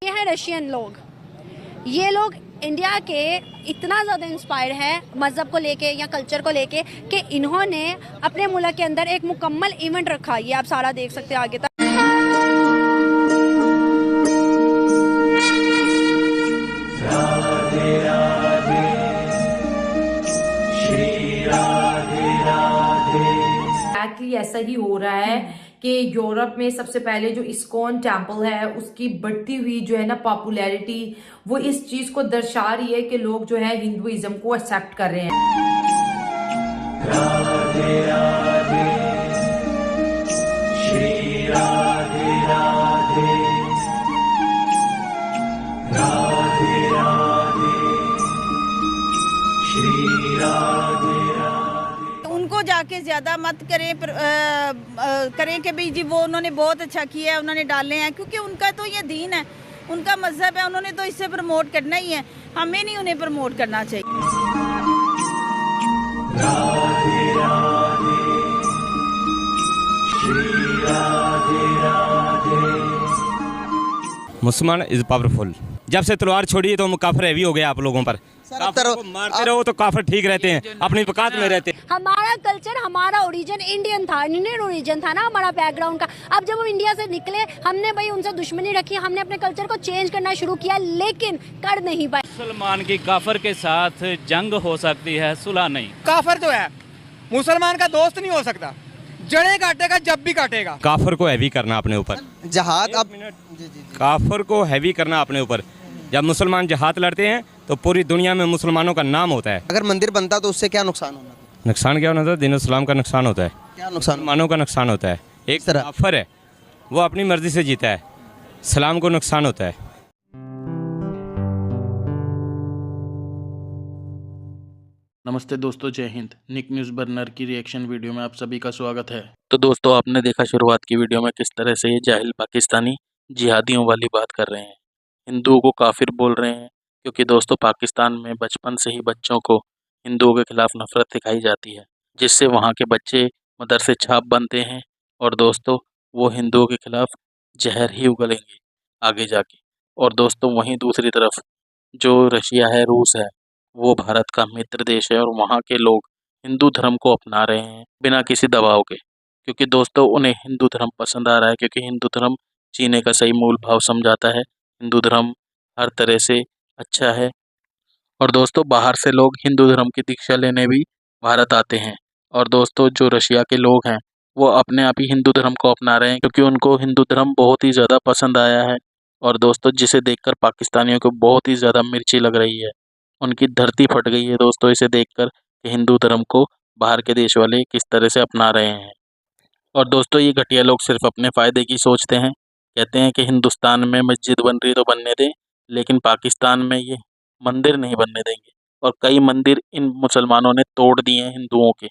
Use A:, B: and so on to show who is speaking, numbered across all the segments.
A: ये हैं रशियन लोग। ये लोग इंडिया के इतना ज़्यादा इंस्पायर्ड है मज़हब को लेके या कल्चर को लेके कि इन्होंने अपने मुल्क के अंदर एक मुकम्मल इवेंट रखा। ये आप सारा देख सकते हैं आगे तक।
B: राधे राधे श्री राधे राधे।
C: एक्चुअली ऐसा ही हो रहा है कि यूरोप में सबसे पहले जो इस्कॉन टेम्पल है उसकी बढ़ती हुई जो है ना पॉपुलैरिटी, वो इस चीज को दर्शा रही है कि लोग जो है हिंदुइज्म को एक्सेप्ट कर रहे हैं।
B: राधे राधे श्री राधे राधे राधे राधे श्री राधे राधे।
D: उनको जाके ज़्यादा मत करें करें कि भाई जी वो उन्होंने बहुत अच्छा किया है, उन्होंने डाले हैं, क्योंकि उनका तो ये दीन है, उनका मजहब है, उन्होंने तो इससे प्रमोट करना ही है, हमें नहीं उन्हें प्रमोट करना चाहिए।
B: राधे राधे श्री राधे राधे।
E: मुसलमान इज पावरफुल। जब से तलवार छोड़ी तो काफिर हैवी हो गया आप लोगों पर। काफिर को मारते रहो तो काफिर ठीक रहते हैं, अपनी औकात में रहते हैं।
A: हमारा कल्चर, हमारा ओरिजिन इंडियन था, इंडियन ओरिजिन था ना हमारा बैकग्राउंड का। अब जब हम इंडिया से निकले, हमने भाई उनसे दुश्मनी रखी, हमने अपने कल्चर को चेंज करना शुरू किया, लेकिन कर नहीं पाए।
F: मुसलमान की काफिर के साथ जंग हो सकती है, सुलह नहीं।
G: काफिर जो है मुसलमान का दोस्त नहीं हो सकता, जड़ें काटेगा जब भी काटेगा।
E: काफिर को हैवी करना अपने ऊपर,
H: जहाद अब
E: काफिर को हैवी करना अपने ऊपर। जब मुसलमान जहाद लड़ते हैं तो पूरी दुनिया में मुसलमानों का नाम होता है।
H: अगर मंदिर बनता तो उससे क्या नुकसान होना?
E: नुकसान क्या होना था? दीन इस्लाम का नुकसान होता है,
H: क्या नुकसान?
E: मुसलमानों का नुकसान होता है। एक
H: तरह
E: काफिर है वो अपनी मर्जी से जीता है, इस्लाम को नुकसान होता है।
I: नमस्ते दोस्तों, जय हिंद। निक न्यूज़ बर्नर की रिएक्शन वीडियो में आप सभी का स्वागत है। तो दोस्तों, आपने देखा शुरुआत की वीडियो में किस तरह से ये जाहिल पाकिस्तानी जिहादियों वाली बात कर रहे हैं, हिंदुओं को काफिर बोल रहे हैं। क्योंकि दोस्तों, पाकिस्तान में बचपन से ही बच्चों को हिंदुओं के खिलाफ नफरत सिखाई जाती है, जिससे वहाँ के बच्चे मदरसे छाप बनते हैं और दोस्तों वो हिंदुओं के खिलाफ जहर ही उगलेंगे आगे जाके। और दोस्तों वहीं दूसरी तरफ जो रशिया है, रूस है, वो भारत का मित्र देश है और वहाँ के लोग हिंदू धर्म को अपना रहे हैं बिना किसी दबाव के। क्योंकि दोस्तों उन्हें हिंदू धर्म पसंद आ रहा है, क्योंकि हिंदू धर्म जीने का सही मूल भाव समझाता है। हिंदू धर्म हर तरह से अच्छा है। और दोस्तों बाहर से लोग हिंदू धर्म की दीक्षा लेने भी भारत आते हैं। और दोस्तों जो रशिया के लोग हैं वो अपने आप ही हिंदू धर्म को अपना रहे हैं, क्योंकि उनको हिंदू धर्म बहुत ही ज़्यादा पसंद आया है। और दोस्तों जिसे देखकर पाकिस्तानियों को बहुत ही ज़्यादा मिर्ची लग रही है, उनकी धरती फट गई है दोस्तों इसे देखकर कि हिंदू धर्म को बाहर के देश वाले किस तरह से अपना रहे हैं। और दोस्तों ये घटिया लोग सिर्फ अपने फ़ायदे की सोचते हैं। कहते हैं कि हिंदुस्तान में मस्जिद बन रही तो बनने दें, लेकिन पाकिस्तान में ये मंदिर नहीं बनने देंगे। और कई मंदिर इन मुसलमानों ने तोड़ दिए हैं हिंदुओं के।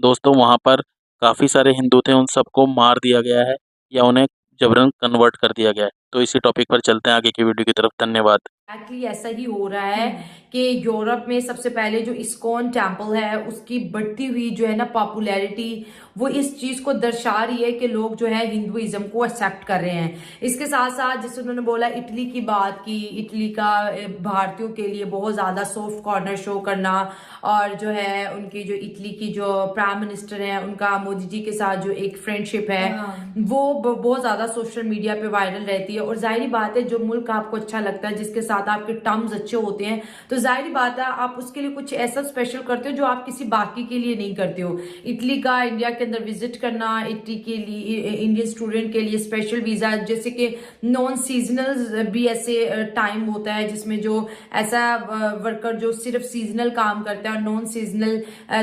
I: दोस्तों वहाँ पर काफ़ी सारे हिंदू थे, उन सबको मार दिया गया है या उन्हें जबरन कन्वर्ट कर दिया गया है। तो इसी टॉपिक पर चलते हैं आगे की वीडियो की तरफ। धन्यवाद।
C: एक्चुअली ऐसा ही हो रहा है कि यूरोप में सबसे पहले जो इस्कॉन टेम्पल है उसकी बढ़ती हुई जो है ना पॉपुलैरिटी, वो इस चीज को दर्शा रही है कि लोग जो है हिंदुइज्म को एक्सेप्ट कर रहे हैं। इसके साथ साथ जैसे उन्होंने बोला इटली की बात की, इटली का भारतीयों के लिए बहुत ज्यादा सॉफ्ट कॉर्नर शो करना, और जो है उनकी जो इटली की जो प्राइम मिनिस्टर है उनका मोदी जी के साथ जो एक फ्रेंडशिप है वो बहुत ज्यादा सोशल मीडिया पे वायरल रहती है। और जाहिर बात है जो मुल्क आपको अच्छा लगता है, जिसके साथ आपके टर्म्स अच्छे होते हैं, तो जाहिर बात है आप उसके लिए कुछ ऐसा स्पेशल करते हो जो आप किसी बाकी के लिए नहीं करते हो। इटली का इंडिया के अंदर विजिट करना, इटली के लिए इंडियन स्टूडेंट के लिए स्पेशल वीजा, जैसे कि नॉन सीजनल भी ऐसे टाइम होता है जिसमें जो ऐसा वर्कर जो सिर्फ सीजनल काम करता है और नॉन सीजनल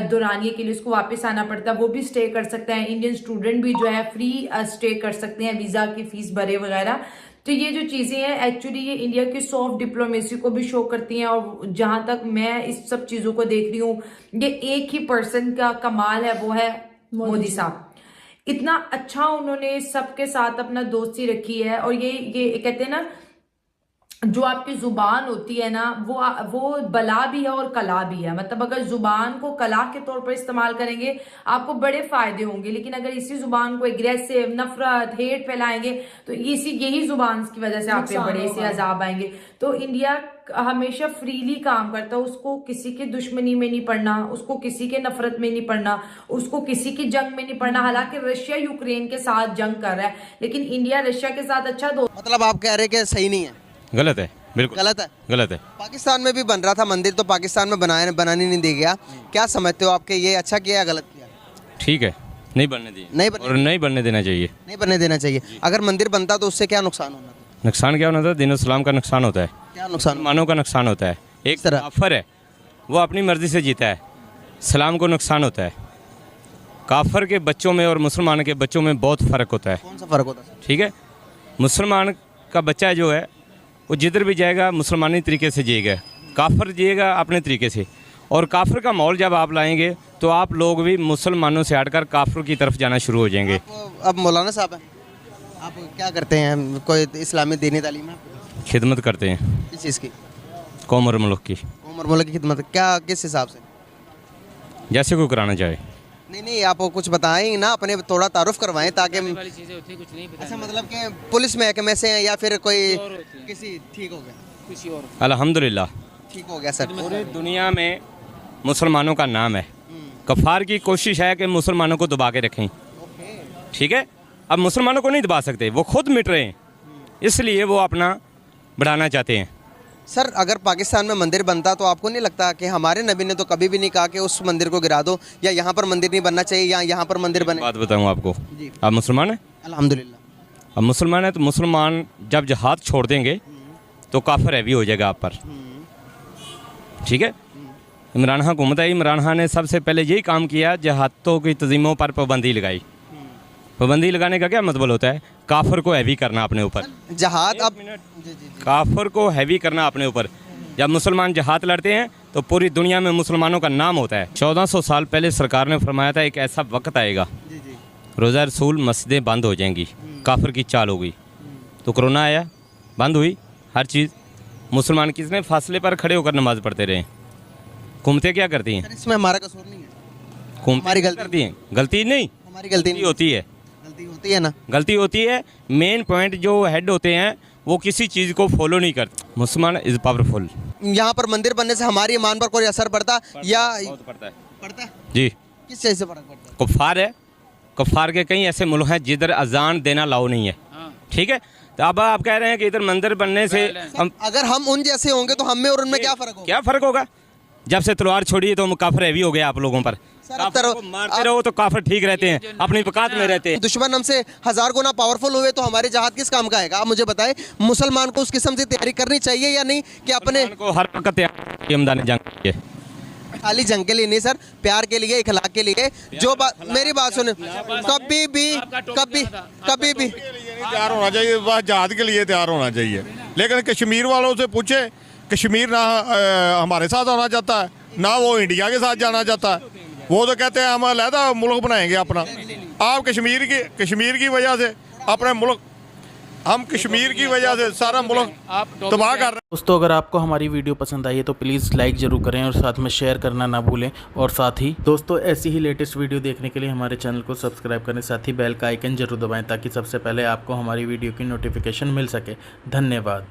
C: दौरानिए के लिए उसको वापस आना पड़ता है, वो भी स्टे कर सकता है। इंडियन स्टूडेंट भी जो है फ्री स्टे कर सकते हैं, वीजा की फीस भरे वगैरह। तो ये जो चीजें हैं एक्चुअली ये इंडिया की सॉफ्ट डिप्लोमेसी को भी शो करती हैं। और जहां तक मैं इस सब चीजों को देख रही हूँ, ये एक ही पर्सन का कमाल है, वो है मोदी साहब। इतना अच्छा उन्होंने सबके साथ अपना दोस्ती रखी है। और ये कहते हैं ना जो आपकी जुबान होती है ना, वो बला भी है और कला भी है। मतलब अगर जुबान को कला के तौर पर इस्तेमाल करेंगे आपको बड़े फायदे होंगे, लेकिन अगर इसी जुबान को एग्रेसिव, नफरत, हेट फैलाएंगे तो यही जुबान की वजह से आप पे बड़े से अजाब आएंगे। तो इंडिया हमेशा फ्रीली काम करता है, उसको किसी की दुश्मनी में नहीं पड़ना, उसको किसी के नफरत में नहीं पड़ना, उसको किसी की जंग में नहीं पड़ना। हालांकि रशिया यूक्रेन के साथ जंग कर रहा है, लेकिन इंडिया रशिया के साथ अच्छा दोस्त।
H: मतलब आप कह रहे हैं कि सही नहीं है?
E: गलत है, बिल्कुल
H: गलत है।
E: गलत है।
H: पाकिस्तान में भी बन रहा था मंदिर, तो पाकिस्तान में बनाने नहीं दिया गया। क्या समझते हो आपके, ये अच्छा किया या गलत किया?
E: ठीक है, नहीं बनने दिए,
H: नहीं
E: और नहीं बनने देना चाहिए।
H: नहीं बनने देना चाहिए। अगर मंदिर बनता तो उससे क्या नुकसान होना था?
E: नुकसान क्या होना था? दीन इस्लाम का नुकसान होता है,
H: क्या नुकसान?
E: मानों का नुकसान होता है। एक
H: तरह?
E: काफर है, वो अपनी मर्जी से जीता है, सलाम को नुकसान होता है। काफर के बच्चों में और मुसलमान के बच्चों में बहुत फ़र्क होता है।
H: कौन सा फ़र्क होता है?
E: ठीक है, मुसलमान का बच्चा जो है वो जिधर भी जाएगा मुसलमानी तरीके से जिएगा, काफर जिएगा अपने तरीके से। और काफर का माहौल जब आप लाएंगे तो आप लोग भी मुसलमानों से हटकर काफर की तरफ जाना शुरू हो जाएंगे।
H: अब मौलाना साहब हैं, आप क्या करते हैं? कोई इस्लामी दीनी तालीम है?
E: खिदमत करते हैं।
H: किस चीज़ की?
E: कौम और मुल्क की।
H: कौम और मुल्क की खिदमत, क्या किस हिसाब से?
E: जैसे कोई कराना चाहे।
H: नहीं, आप कुछ बताएं ना, अपने थोड़ा तारुफ करवाएं ताकि अच्छा, मतलब कि पुलिस महकमे से हैं या फिर कोई किसी? ठीक हो गया, किसी और?
E: अल्हम्दुलिल्लाह
H: ठीक हो गया सर।
E: पूरी दुनिया में मुसलमानों का नाम है। कफ़ार की कोशिश है कि मुसलमानों को दबा के रखें। ठीक है, अब मुसलमानों को नहीं दबा सकते, वो खुद मिट रहे हैं, इसलिए वो अपना बढ़ाना चाहते हैं।
H: सर अगर पाकिस्तान में मंदिर बनता तो आपको नहीं लगता कि हमारे नबी ने तो कभी भी नहीं कहा कि उस मंदिर को गिरा दो या यहाँ पर मंदिर नहीं बनना चाहिए या यहाँ पर मंदिर बने?
E: बात बताऊँ आपको, आप मुसलमान हैं?
H: अल्हम्दुलिल्लाह।
E: अब मुसलमान है तो मुसलमान जब जहाद छोड़ देंगे तो काफिर हैवी हो जाएगा आप पर। ठीक है, इमरान खान हुकूमत है, इमरान खान ने सबसे पहले यही काम किया, जहादों की तंजीमों पर पाबंदी लगाई। पाबंदी लगाने का क्या मतलब होता है? काफिर को हैवी करना अपने ऊपर।
H: जहाद अब
E: काफिर को हैवी करना अपने ऊपर। जब मुसलमान जहाद लड़ते हैं तो पूरी दुनिया में मुसलमानों का नाम होता है। 1400 साल पहले सरकार ने फरमाया था एक ऐसा वक्त आएगा, रोज़ा रसूल मस्जिदें बंद हो जाएंगी, काफिर की चाल होगी। तो कोरोना आया, बंद हुई हर चीज़। मुसलमान कितने फासले पर खड़े होकर नमाज पढ़ते रहे। हुकूमतें क्या करती हैं?
H: इसमें हमारा कसूर नहीं है,
E: हुकूमतें गलती करती हैं। गलती नहीं,
H: हमारी गलती नहीं
E: होती है।
H: गलती होती है ना,
E: गलती होती है। मेन पॉइंट जो हेड होते हैं वो किसी चीज़ को फॉलो नहीं करते। मुसलमान इज़ पावरफुल।
H: यहाँ पर मंदिर बनने से हमारी ईमान पर कोई असर पड़ता या?
E: बहुत पड़ता है।
H: पड़ता है
E: जी।
H: किस चीज़ से फर्क पड़ता है?
E: कुफ़ार है, कुफ़ार के कई ऐसे मुल्क हैं जिधर अजान देना लाओ नहीं है। ठीक है, तो अब आप कह रहे हैं कि इधर मंदिर बनने से हम,
H: अगर हम उन जैसे होंगे तो हम में और उनमें क्या फ़र्क होगा?
E: क्या फ़र्क होगा? जब से तलवार छोड़ी तो काफिर हैवी हो गया आप लोगों पर। काफिर को मारते रहो तो काफिर ठीक रहते हैं, अपनी औकात में रहते हैं।
H: दुश्मन हमसे 1000 गुना पावरफुल हुए तो हमारे जहाद किस काम का आएगा? आप मुझे बताएं, मुसलमान को उस किस्म से तैयारी करनी चाहिए या नहीं कि अपने
E: को हर वक्त तैयारी हमदानी जंग के,
H: खाली जंग के लिए नहीं सर, प्यार के लिए, इखलाक के लिए। जो बात, मेरी बात सुने, कभी भी
J: तैयार होना चाहिए, बस जहाद के लिए तैयार होना चाहिए। लेकिन कश्मीर वालों से पूछे, कश्मीर ना हमारे साथ आना चाहता है ना वो इंडिया के साथ जाना चाहता है। वो तो कहते हैं हम अलहदा मुल्क बनाएंगे अपना। आप कश्मीर की वजह से अपने मुल्क, हम कश्मीर की वजह से सारा मुल्क तबाह कर रहे हैं।
I: दोस्तों अगर आपको हमारी वीडियो पसंद आई है तो प्लीज़ लाइक ज़रूर करें और साथ में शेयर करना ना भूलें। और साथ ही दोस्तों ऐसी ही लेटेस्ट वीडियो देखने के लिए हमारे चैनल को सब्सक्राइब करें, साथ ही बेल का आइकन जरूर दबाएं ताकि सबसे पहले आपको हमारी वीडियो की नोटिफिकेशन मिल सके। धन्यवाद।